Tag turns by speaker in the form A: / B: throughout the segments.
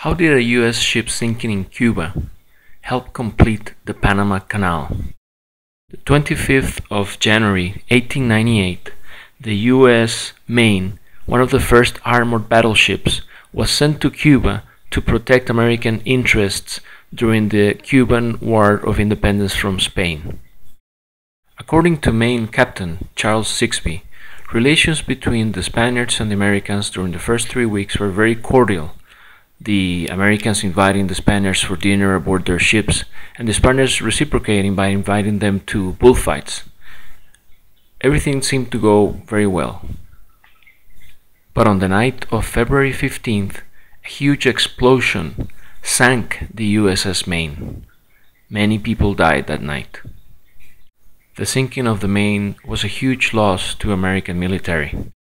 A: How did a U.S. ship sinking in Cuba help complete the Panama Canal? The 25th of January 1898, the U.s. Maine, one of the first armored battleships, was sent to Cuba to protect American interests during the Cuban War of Independence from Spain. According to Maine Captain Charles Sixby, relations between the Spaniards and the Americans during the first 3 weeks were very cordial, the Americans inviting the Spaniards for dinner aboard their ships, and the Spaniards reciprocating by inviting them to bullfights. Everything seemed to go very well. But on the night of February 15th, a huge explosion sank the u.s.s. Maine. Many people died that night. The sinking of the Maine was a huge loss to American military,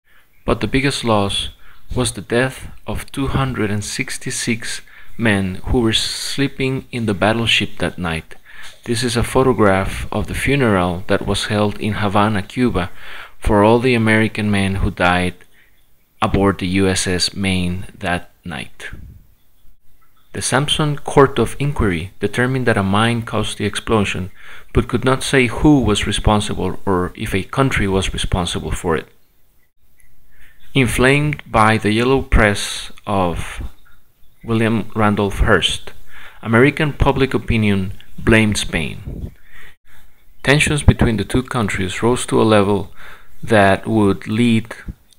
A: but the biggest loss was the death of 266 men who were sleeping in the battleship that night. This is a photograph of the funeral that was held in Havana, Cuba, for all the American men who died aboard the u.s.s. Maine that night. The Sampson Court of Inquiry determined that a mine caused the explosion, but could not say who was responsible or if a country was responsible for it. Inflamed by the yellow press of William Randolph Hearst, American public opinion blamed Spain. Tensions between the two countries rose to a level that would lead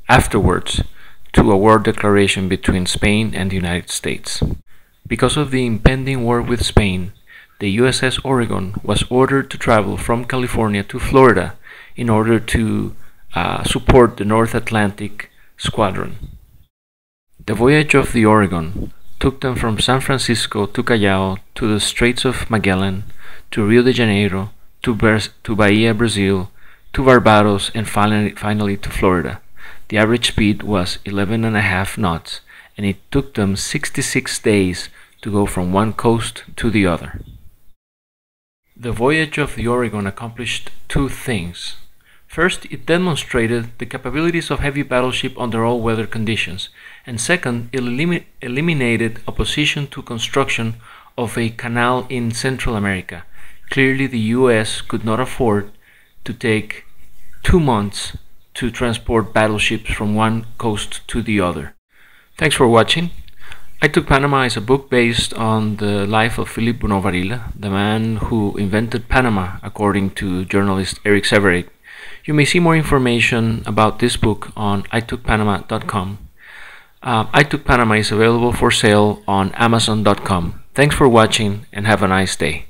A: afterwards to a war declaration between Spain and the United States. Because of the impending war with Spain, the u.s.s. Oregon was ordered to travel from California to Florida in order to support the North Atlantic Squadron. The voyage of the Oregon took them from San Francisco to Callao to the Straits of Magellan to Rio de Janeiro to Bahia, Brazil, to Barbados, and finally to Florida. The average speed was 11.5 knots, and it took them 66 days to go from one coast to the other. The voyage of the Oregon accomplished two things. First, it demonstrated the capabilities of heavy battleship under all weather conditions, and second, it eliminated opposition to construction of a canal in Central America. Clearly, the U.S. could not afford to take 2 months to transport battleships from one coast to the other. Thanks for watching. I Took Panama is a book based on the life of bunau-varilla, the man who invented Panama, according to journalist Eric Severate. You may see more information about this book on itookpanama.com. I Took Panama is available for sale on amazon.com. Thanks for watching and have a nice day.